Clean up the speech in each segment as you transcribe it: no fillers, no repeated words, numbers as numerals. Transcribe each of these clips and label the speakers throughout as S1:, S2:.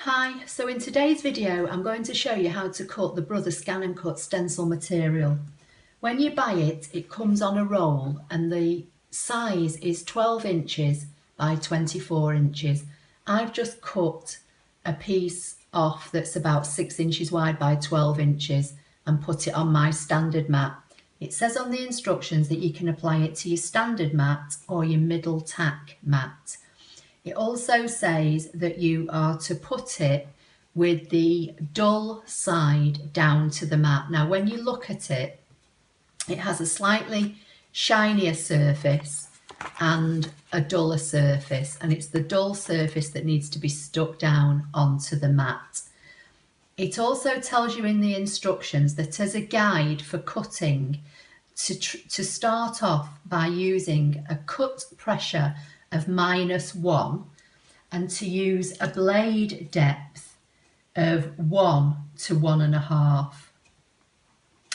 S1: Hi, so in today's video I'm going to show you how to cut the Brother ScanNCut Stencil material. When you buy it, it comes on a roll and the size is 12 inches by 24 inches. I've just cut a piece off that's about 6 inches wide by 12 inches and put it on my standard mat. It says on the instructions that you can apply it to your standard mat or your middle tack mat. It also says that you are to put it with the dull side down to the mat. Now when you look at it, it has a slightly shinier surface and a duller surface, and it's the dull surface that needs to be stuck down onto the mat. It also tells you in the instructions that as a guide for cutting, to start off by using a cut pressure of -1 and to use a blade depth of 1 to 1.5.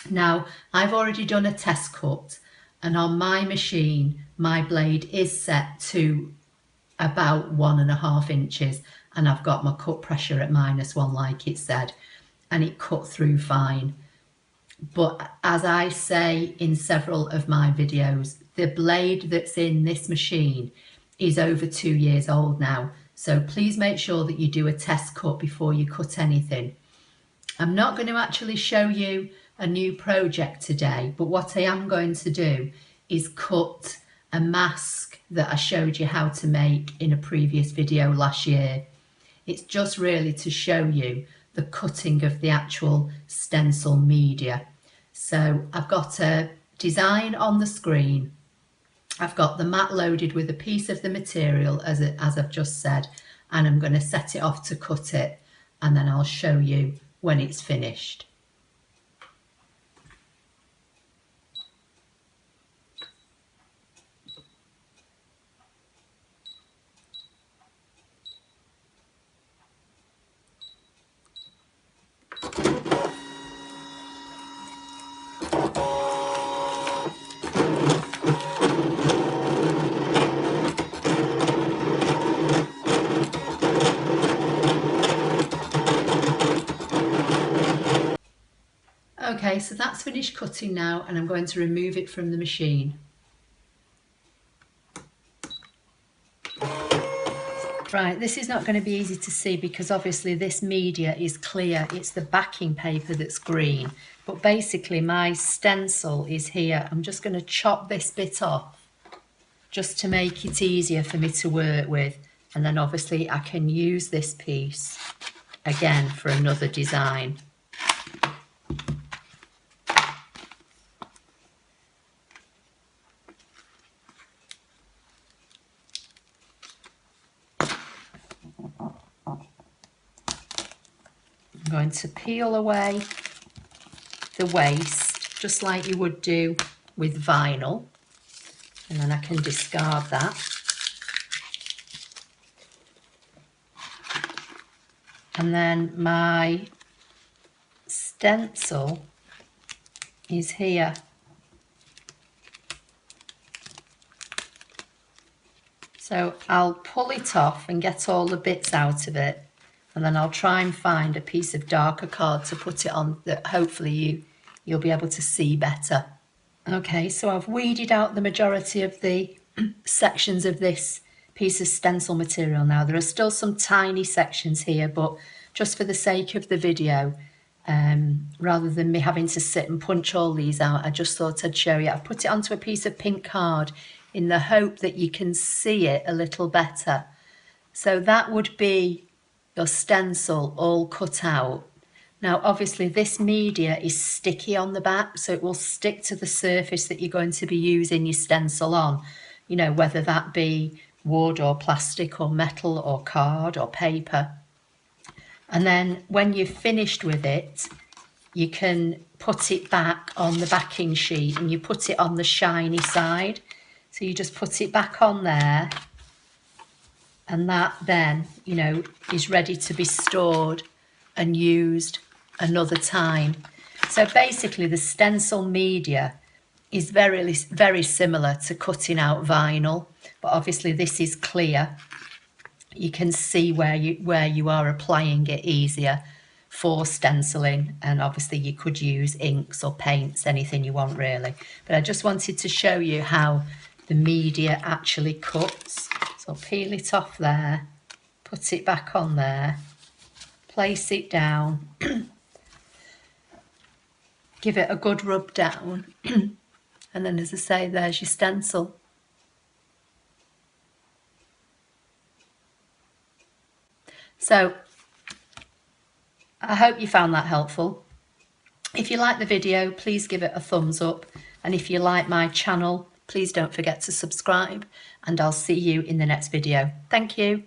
S1: Now I've already done a test cut, and on my machine my blade is set to about 1.5 inches, and I've got my cut pressure at -1 like it said, and it cut through fine. But as I say in several of my videos, the blade that's in this machine is over 2 years old now, so please make sure that you do a test cut before you cut anything. I'm not going to actually show you a new project today, but what I am going to do is cut a mask that I showed you how to make in a previous video last year. It's just really to show you the cutting of the actual stencil media. So I've got a design on the screen. I've got the mat loaded with a piece of the material as I've just said, and I'm going to set it off to cut it, and then I'll show you when it's finished. Okay, so that's finished cutting now, and I'm going to remove it from the machine. Right, this is not going to be easy to see because obviously this media is clear. It's the backing paper that's green. But basically my stencil is here. I'm just going to chop this bit off just to make it easier for me to work with. And then obviously I can use this piece again for another design. I'm going to peel away the waste just like you would do with vinyl, and then I can discard that. And then my stencil is here. So I'll pull it off and get all the bits out of it, and then I'll try and find a piece of darker card to put it on that hopefully you'll be able to see better. Okay, so I've weeded out the majority of the sections of this piece of stencil material now. There are still some tiny sections here, but just for the sake of the video, rather than me having to sit and punch all these out, I just thought I'd show you. I've put it onto a piece of pink card in the hope that you can see it a little better. So that would be your stencil all cut out. Now obviously this media is sticky on the back, so it will stick to the surface that you're going to be using your stencil on, you know, whether that be wood or plastic or metal or card or paper. And then when you've finished with it, you can put it back on the backing sheet, and you put it on the shiny side. So you just put it back on there, and that then, you know, is ready to be stored and used another time. So basically the stencil media is very similar to cutting out vinyl, but obviously this is clear you can see where you are applying it easier for stenciling. And obviously you could use inks or paints, anything you want really, but I just wanted to show you how the media actually cuts. So I'll peel it off there, put it back on there, place it down, give it a good rub down, and then, as I say, there's your stencil. So I hope you found that helpful. If you like the video, please give it a thumbs up, and if you like my channel, please don't forget to subscribe, and I'll see you in the next video. Thank you.